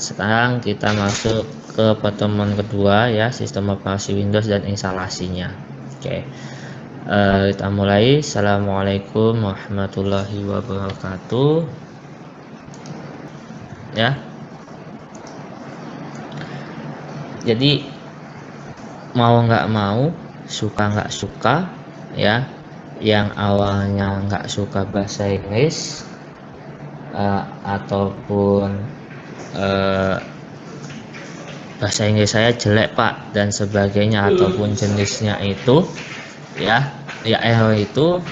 sekarang kita masuk ke pertemuan kedua ya, sistem operasi Windows dan instalasinya. Oke. Kita mulai. Assalamualaikum warahmatullahi wabarakatuh. Ya. Jadi mau nggak mau, suka nggak suka ya, yang awalnya nggak suka bahasa Inggris ataupun bahasa Inggris saya jelek Pak dan sebagainya, ataupun jenisnya itu ya error itu,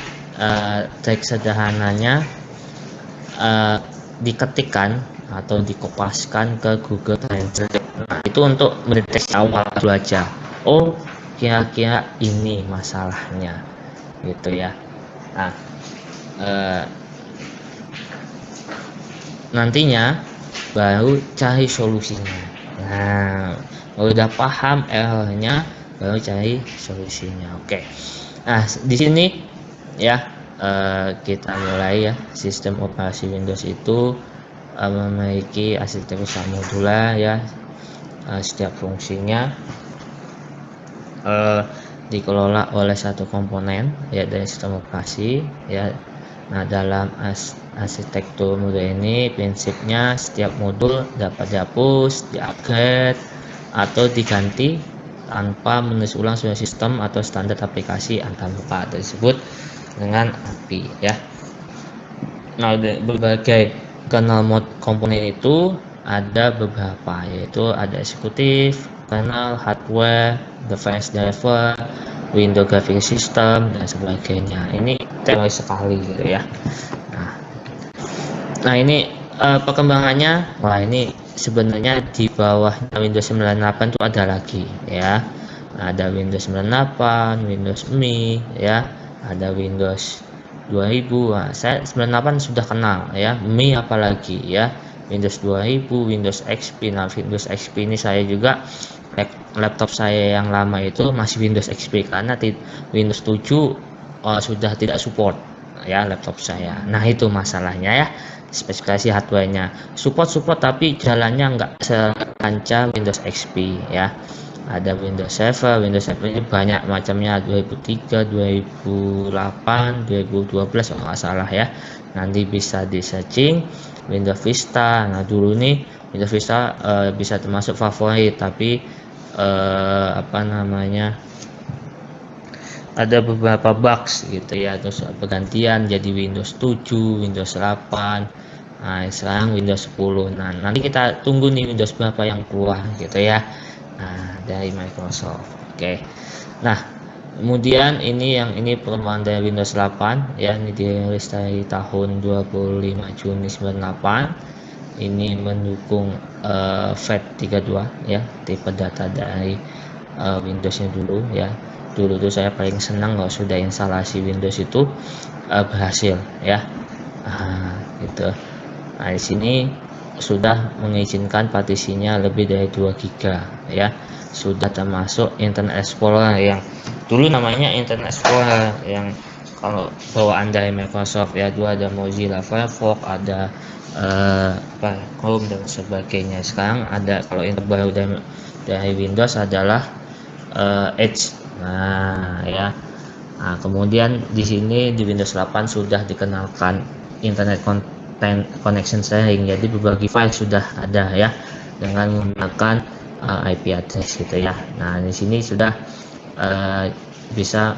trik sederhananya diketikkan atau dikopaskan ke Google Translate. Nah, itu untuk mendeteksi awal dulu aja. Oh, kira-kira ini masalahnya, gitu ya. Nah, nantinya baru cari solusinya. Nah, udah paham errornya, baru cari solusinya. Oke. Nah, di sini ya kita mulai ya. Sistem operasi Windows itu memiliki arsitektur modular ya. Setiap fungsinya dikelola oleh satu komponen ya dari sistem operasi ya. Nah, dalam arsitektur modul ini prinsipnya setiap modul dapat dihapus, di-upgrade atau diganti tanpa menulis ulang sebuah sistem atau standar aplikasi antar lupa, tersebut dengan API ya. Nah, berbagai kernel mode komponen itu ada beberapa, yaitu ada eksekutif, kernel, hardware, device driver, Windows graphic system dan sebagainya. Ini teori sekali gitu ya. Nah ini perkembangannya. Wah, ini sebenarnya di bawah Windows 98 itu ada lagi ya. Ada Windows 98, Windows ME ya, ada Windows 2000. Nah, saya 98 sudah kenal ya, ME apalagi ya, Windows 2000, Windows XP. Nah, Windows XP ini saya juga, laptop saya yang lama itu masih Windows XP karena Windows 7 sudah tidak support ya laptop saya. Nah, itu masalahnya ya. Spesifikasi hardware-nya support tapi jalannya nggak selancar Windows XP ya. Ada Windows Server. Windows Server ini banyak macamnya, 2003, 2008, 2012 kalau nggak salah ya. Nanti bisa di searching. Windows Vista. Nah, dulu nih Windows Vista bisa termasuk favorit, tapi apa namanya, ada beberapa bugs gitu ya, terus pergantian jadi Windows 7, Windows 8. Nah, sekarang Windows 10. Nah, nanti kita tunggu nih Windows berapa yang keluar gitu ya. Nah, dari Microsoft. Oke. Nah, kemudian ini perkembangan dari Windows 8 ya, ini dirilis dari tahun 25 Juni 98. Ini mendukung FAT32 ya, tipe data dari Windowsnya dulu ya. Dulu tuh saya paling senang kalau sudah instalasi Windows itu berhasil ya. Gitu. Nah, di sini sudah mengizinkan partisinya lebih dari 2 GB ya. Sudah termasuk Internet Explorer yang dulu namanya Internet Explorer, yang kalau bawaan dari Microsoft ya. Dulu ada Mozilla Firefox, ada Chrome dan sebagainya. Sekarang ada, kalau yang terbaru dari Windows adalah Edge. Nah ya. Nah, kemudian di sini di Windows 8 sudah dikenalkan Internet Connection Sharing, jadi berbagi file sudah ada ya, dengan menggunakan IP address gitu ya. Nah, di sini sudah bisa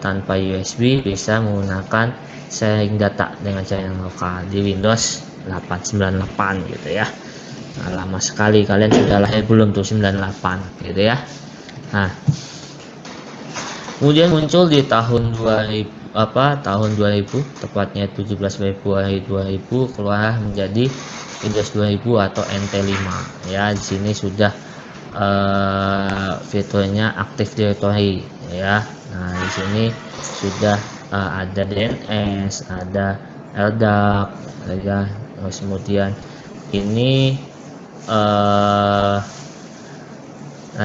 tanpa USB, bisa menggunakan sharing data dengan jaringan lokal di Windows 898 gitu ya. Nah, lama sekali, kalian sudah lahir belum tuh 98 gitu ya. Nah, kemudian muncul di tahun 2000, tepatnya 17 Februari 2000, keluar menjadi Windows 2000 atau NT5 ya. Di sini sudah fiturnya Active Directory ya. Nah, di sini sudah ada DNS, ada LDAP ya. Terus kemudian ini nah,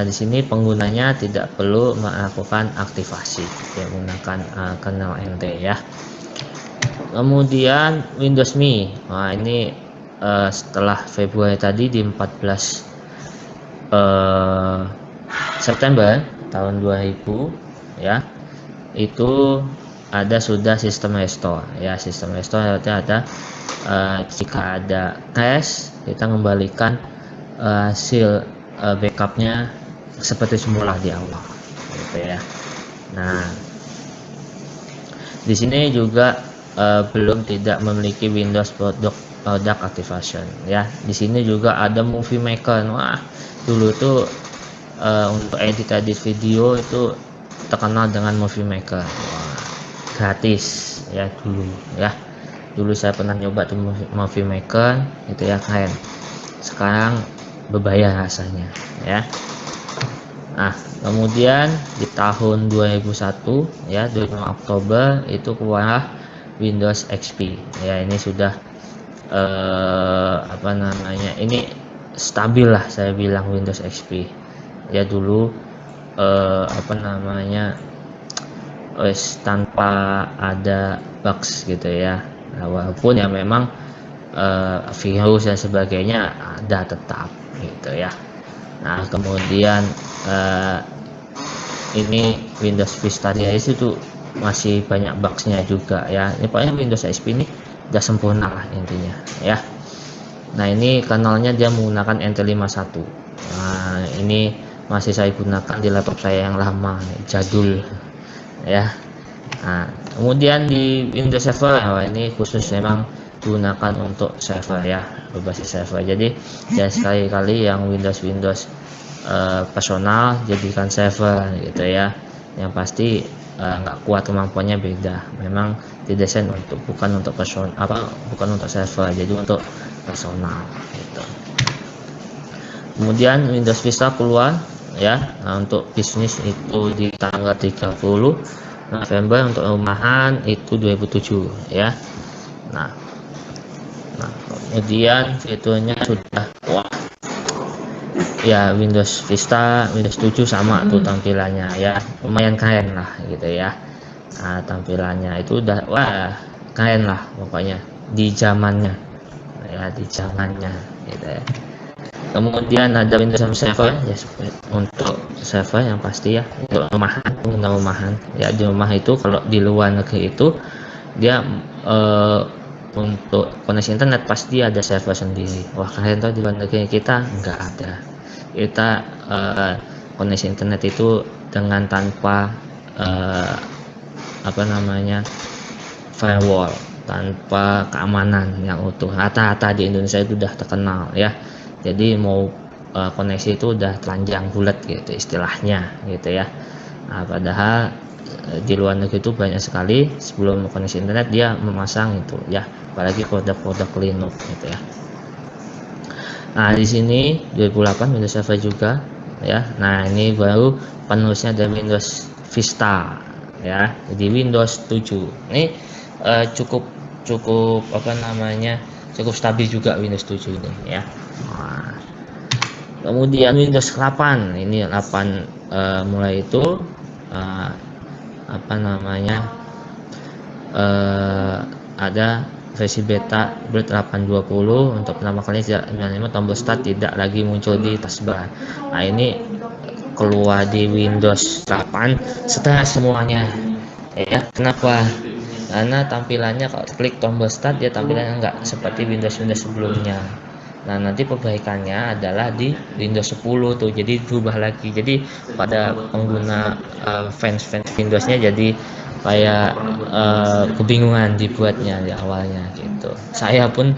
di sini penggunanya tidak perlu melakukan aktivasi ya, menggunakan kernel NT ya. Kemudian Windows ME. Nah, ini setelah Februari tadi di 14 September tahun 2000 ya, itu ada sudah sistem restore ya. Sistem restore artinya ada jika ada crash kita kembalikan hasil backupnya seperti semula di awal gitu ya. Nah, di sini juga belum tidak memiliki Windows Product Activation ya. Di sini juga ada Movie Maker. Wah, dulu tuh untuk edit video itu terkenal dengan Movie Maker. Wah, gratis ya dulu ya. Dulu saya pernah nyoba tuh Movie Maker itu ya, keren. Sekarang berbayar rasanya ya. Nah, kemudian di tahun 2001 ya, 25 Oktober itu keluar Windows XP ya. Ini sudah apa namanya, ini stabil lah saya bilang Windows XP ya. Dulu apa namanya, tanpa ada bugs gitu ya. Nah, walaupun ya memang virus dan sebagainya ada tetap gitu ya. Nah, kemudian ini Windows Vista dia itu masih banyak bugsnya juga ya. Ini pokoknya Windows XP ini udah sempurna lah intinya ya. Nah, ini kanalnya dia menggunakan NT51. Nah, ini masih saya gunakan di laptop saya yang lama, jadul ya. Nah, kemudian di Windows Server, ini khusus memang digunakan untuk server ya, berbasis server. Jadi jangan sekali-kali yang Windows personal jadikan server gitu ya. Yang pasti nggak kuat, kemampuannya beda. Memang didesain bukan untuk bukan untuk server, jadi untuk personal gitu. Kemudian Windows Vista keluar ya. Nah, untuk bisnis itu di tanggal 30 November, untuk rumahan itu 2007 ya. Nah, kemudian fiturnya sudah wah ya, Windows Vista Windows 7 sama tuh tampilannya ya, lumayan keren lah gitu ya. Nah, tampilannya itu udah wah keren lah pokoknya di zamannya ya, di zamannya gitu ya. Kemudian ada Windows Server ya, untuk server yang pasti ya, untuk rumahan ya. Di rumah itu, kalau di luar negeri itu dia untuk koneksi internet pasti ada server sendiri. Wah, kalian tahu di luar negeri kita nggak ada. Kita koneksi internet itu dengan tanpa apa namanya, firewall, tanpa keamanan yang utuh. Rata-rata di Indonesia itu udah terkenal ya. Jadi mau koneksi itu udah telanjang bulat gitu istilahnya gitu ya. Nah, padahal di luar negeri itu banyak sekali sebelum koneksi internet dia memasang itu ya, apalagi produk-produk Linux gitu ya. Nah, di sini 2008 Windows Server juga ya. Nah, ini baru penerusnya dari Windows Vista ya, jadi Windows 7 ini cukup apa namanya, cukup stabil juga Windows 7 ini ya. Nah, kemudian Windows 8 ini 8 mulai itu apa namanya, ada versi beta build 8.20 untuk pertama kali 95 tombol start tidak lagi muncul di taskbar. Nah, ini keluar di Windows 8 setelah semuanya ya. Kenapa? Karena tampilannya kalau klik tombol start dia tampilannya enggak seperti Windows sebelumnya. Nah, nanti perbaikannya adalah di Windows 10 tuh, jadi berubah lagi. Jadi pada pengguna fans Windowsnya jadi kayak kebingungan dibuatnya di awalnya gitu. Saya pun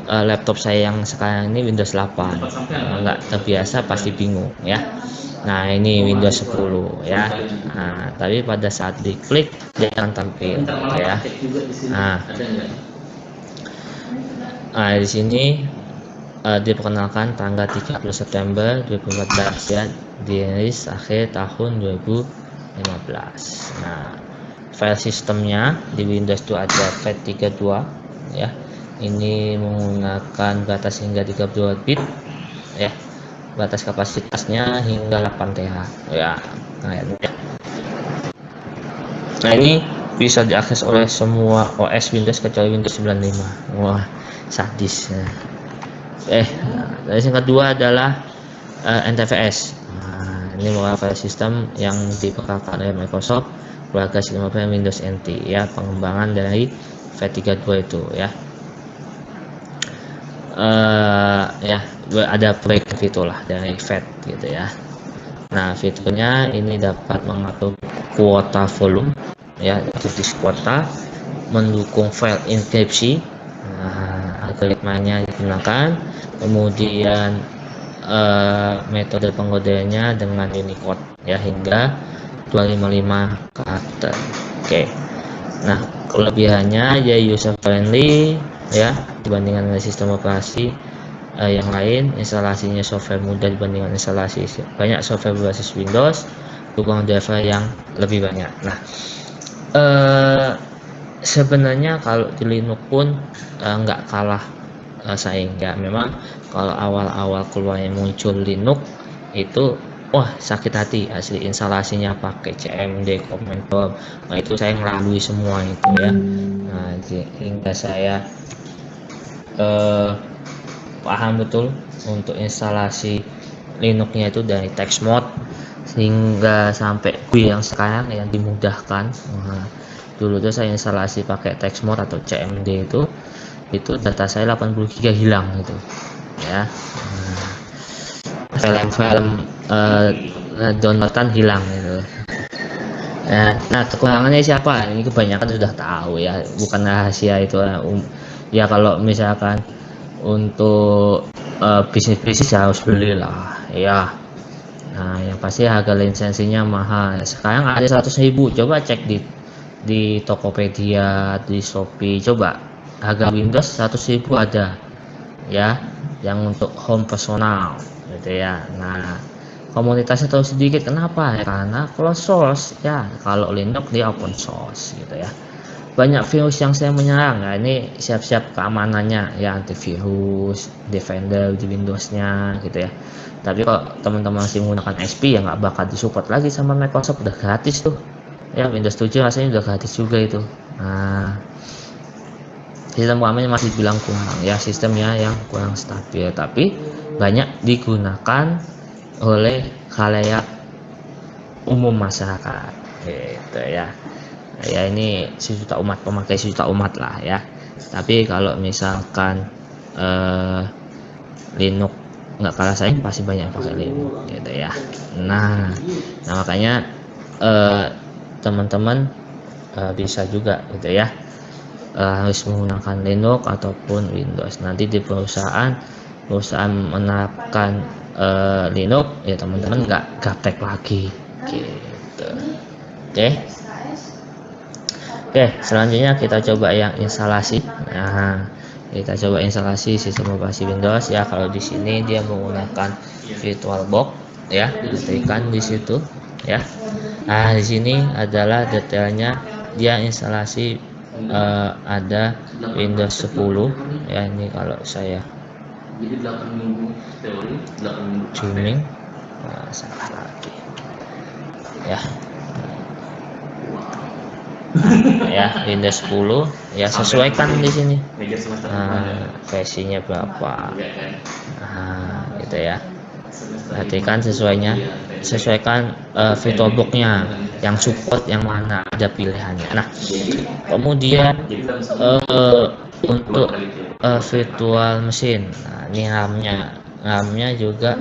laptop saya yang sekarang ini Windows 8 nggak terbiasa, pasti bingung ya. Nah, ini Windows 10 ya. Nah, tapi pada saat diklik dia akan tampil ya. Nah, di sini diperkenalkan tanggal 30 September 2014 ya, dirilis akhir tahun 2015. Nah, file sistemnya di Windows itu ada FAT32 ya. Ini menggunakan batas hingga 32 bit ya. Batas kapasitasnya hingga 8 TB ya. Nah, ini bisa diakses oleh semua OS Windows kecuali Windows 95. Wah, sadis ya. Yang kedua adalah NTFS. Ini merupakan sistem yang dipakai oleh Microsoft keluarga sistem operating Windows NT ya, pengembangan dari V32 itu ya. Ada proyek itulah dari VET gitu ya. Nah, fiturnya ini dapat mengatur kuota volume ya, disk kuota, mendukung file enkripsi, algoritmanya digunakan, kemudian metode pengkodeannya dengan Unicode ya hingga 255 karakter. Oke. Nah, kelebihannya ya user friendly ya dibandingkan dengan sistem operasi yang lain. Instalasinya software mudah dibandingkan instalasi banyak software berbasis Windows, dukung driver yang lebih banyak. Nah, sebenarnya kalau di Linux pun nggak kalah saing ya. Memang kalau awal-awal keluarnya muncul Linux itu wah sakit hati asli, instalasinya pakai CMD, Command Prompt. Nah, itu saya melalui semua itu ya. Nah, hingga saya paham betul untuk instalasi Linuxnya itu dari text mode sehingga sampai GUI yang sekarang yang dimudahkan. Nah, dulu tuh saya instalasi pakai text mode atau CMD itu data saya 80 GB hilang gitu ya. Film-film downloadan hilang gitu. Nah, kekurangannya siapa? Ini kebanyakan sudah tahu ya, bukan rahasia itu ya. Kalau misalkan untuk bisnis harus belilah ya. Nah, yang pasti harga lisensinya mahal. Sekarang ada 100.000. Coba cek di Tokopedia, di Shopee, coba harga Windows 100.000 ada ya, yang untuk home personal gitu ya. Nah, komunitasnya terlalu sedikit. Kenapa? Karena closed source ya. Kalau Linux dia open source gitu ya. Banyak virus yang saya menyerang ya, ini siap-siap keamanannya ya, antivirus, defender di Windowsnya gitu ya. Tapi kalau teman-teman masih menggunakan XP ya nggak bakal disupport lagi sama Microsoft, udah gratis tuh ya. Windows 7 rasanya udah gratis juga itu. Nah, sistem keamanannya masih bilang kurang ya, sistemnya yang kurang stabil, tapi banyak digunakan oleh khalayak umum masyarakat gitu ya. Ya ini sejuta umat, pemakai sejuta umat lah ya. Tapi kalau misalkan Linux nggak kalah saing, pasti banyak pakai Linux gitu ya. Nah makanya teman-teman bisa juga gitu ya, harus menggunakan Linux ataupun Windows. Nanti di perusahaan menerapkan Linux ya, teman-teman nggak gaptek lagi gitu. Oke, selanjutnya kita coba yang instalasi. Nah, kita coba instalasi sistem operasi Windows ya. Kalau di sini dia menggunakan VirtualBox ya, ketikkan di situ ya. Nah, di sini adalah detailnya, dia instalasi ada Windows 10 ya. Ini kalau saya zooming, salah lagi ya. Ya, Windows 10 ya, sesuaikan di sini versinya berapa. Nah, gitu ya. Perhatikan sesuaikan VirtualBox-nya yang support yang mana, ada pilihannya. Nah, kemudian untuk virtual machine, nah, ini RAM-nya juga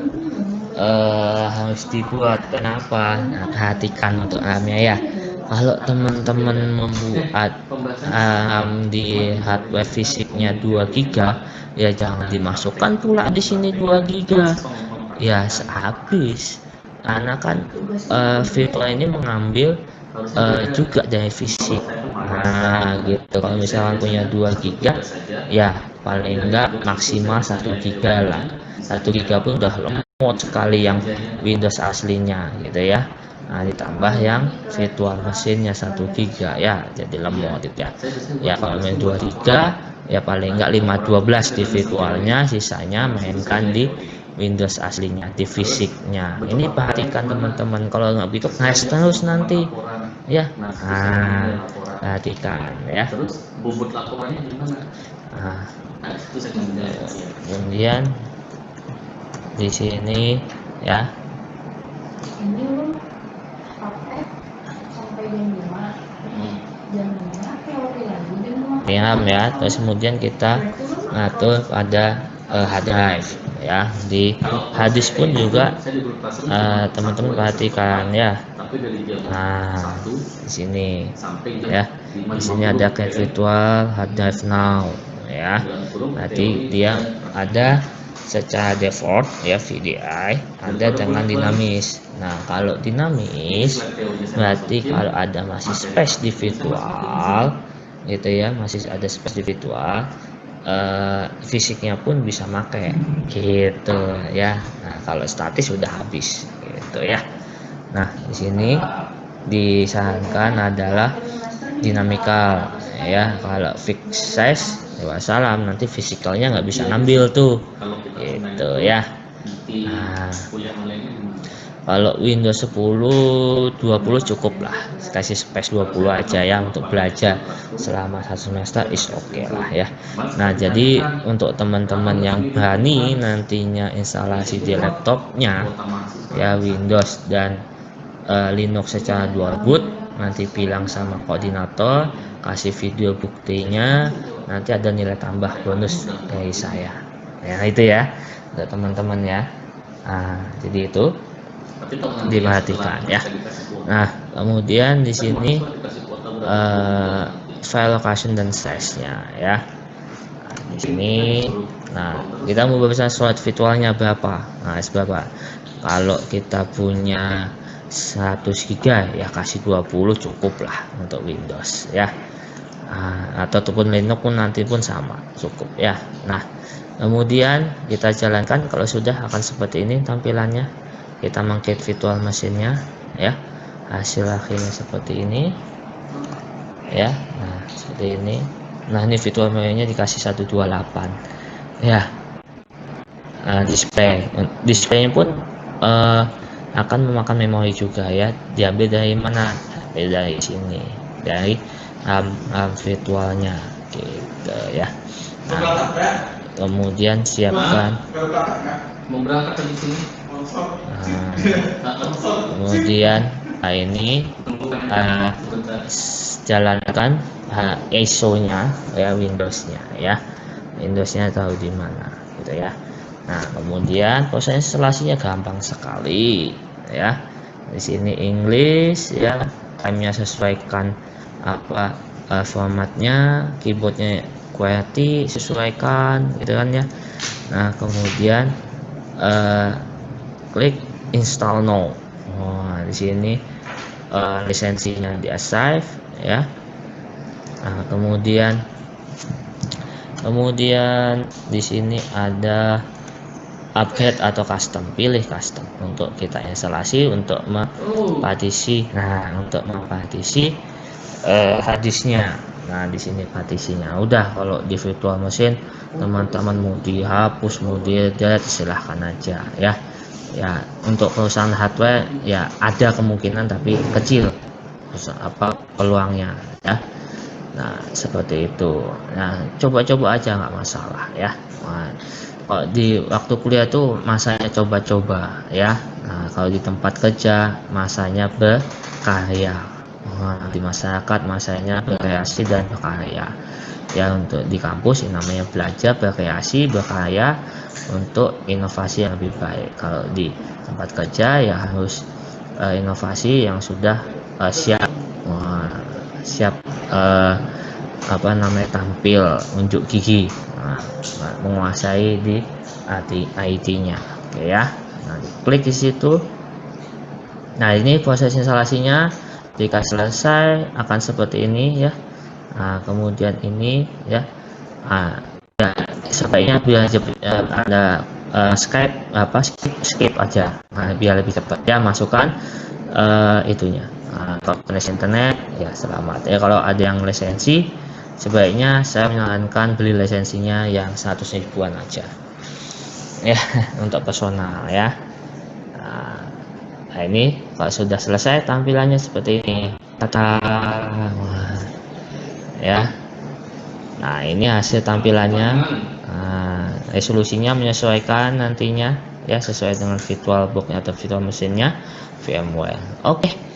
harus dibuat. Kenapa? Nah, perhatikan untuk RAM-nya ya. Kalau teman-teman membuat di hardware fisiknya 2 GB ya, jangan dimasukkan pula di sini 2 GB ya, habis. Karena kan virtual ini mengambil juga dari fisik. Nah gitu, kalau misalkan punya 2 GB ya paling enggak maksimal 1 GB lah. 1 GB pun udah lemot sekali yang Windows aslinya gitu ya. Nah, ditambah yang virtual mesinnya 1 GB ya, jadi lemot gitu ya. Ya kalau main 2 GB ya paling enggak 512 di virtualnya, sisanya mainkan di Windows aslinya, di fisiknya. Ini perhatikan teman-teman, kalau nggak begitu crash terus nanti ya. Nah, perhatikan ya. Terus bobot laporannya gimana? Nah, Itu segmennya. kemudian di sini ya. Ini lu pakai sampai jam 5 teori lagi jam 5 ya. Terus kemudian kita ngatur pada hard drive ya. Di hard disk pun juga teman-teman perhatikan ya. Nah, di sini ya. Di sini ada create virtual hard drive now ya. Berarti dia ada secara default ya VDI, ada dengan dinamis. Nah, kalau dinamis berarti kalau ada masih space di virtual gitu ya, masih ada space di virtual, fisiknya pun bisa pakai gitu ya. Nah, kalau statis sudah habis gitu ya. Nah, di sini disarankan adalah dinamikal ya. Kalau fixed size ya salam, nanti fisikalnya nggak bisa ngambil tuh gitu ya. Nah, kalau Windows 10 20 cukup lah, kasih space 20 aja ya untuk belajar selama 1 semester is oke lah ya. Nah, jadi untuk teman-teman yang berani nantinya instalasi di laptopnya ya Windows dan Linux secara dual boot, nanti bilang sama koordinator, kasih video buktinya, nanti ada nilai tambah bonus dari saya ya. Itu ya untuk teman-teman ya. Nah, jadi itu diperhatikan ya. Nah, kemudian di sini file location dan size-nya ya. Nah, di sini, nah kita mau berbesar slot virtualnya berapa? Nah, berapa? Kalau kita punya 100 GB ya kasih 20 cukup lah untuk Windows ya. Ataupun Linux pun nanti pun sama cukup ya. Nah, kemudian kita jalankan. Kalau sudah akan seperti ini tampilannya. Kita mengcreate virtual mesinnya ya. Hasil akhirnya seperti ini ya. Nah, seperti ini. Nah, ini virtual memory-nya dikasih 128 ya. Displaynya pun akan memakan memori juga ya. Diambil dari mana? Dari sini, dari RAM virtualnya gitu ya. Nah, kemudian siapkan. Kemudian ini jalankan ISO-nya ya, Windows-nya ya. Windows-nya tahu di mana gitu ya. Nah, kemudian proses instalasinya gampang sekali ya. Di sini English ya, time-nya sesuaikan apa formatnya, keyboardnya QWERTY sesuaikan gitu kan ya. Nah, kemudian klik install now. Di sini lisensinya di save ya. Nah, kemudian di sini ada upgrade atau custom, pilih custom untuk kita instalasi untuk mempartisi. Nah, untuk mempartisi harddisknya. Nah, di sini partisinya udah. Kalau di virtual machine teman-teman mau dihapus mau di-delete silahkan aja ya. Ya, untuk perusahaan hardware ya ada kemungkinan tapi kecil peluangnya ya. Nah, seperti itu. Nah, coba-coba aja nggak masalah ya. Nah, kalau di waktu kuliah tuh masanya coba-coba ya. Nah, kalau di tempat kerja masanya berkarya. Di masyarakat masanya berkreasi dan berkarya. Ya, untuk di kampus ini namanya belajar, berkreasi, berkarya untuk inovasi yang lebih baik. Kalau di tempat kerja ya harus inovasi yang sudah siap tampil unjuk gigi, menguasai di IT-nya. Oke ya. Nah, klik di situ. Nah, ini proses instalasinya. Jika selesai akan seperti ini ya. Nah, kemudian ini ya. Ya sebaiknya biar ada Skype skip aja. Nah, biar lebih cepat ya. Masukkan itunya. Kalau koneksi internet ya selamat ya. Kalau ada yang lisensi sebaiknya saya menyarankan beli lisensinya yang 100 ribuan aja ya untuk personal ya. Nah, ini kalau sudah selesai tampilannya seperti ini ya. Nah, ini hasil tampilannya. Nah, resolusinya menyesuaikan nantinya ya, sesuai dengan VirtualBox atau virtual mesinnya VMware. Oke.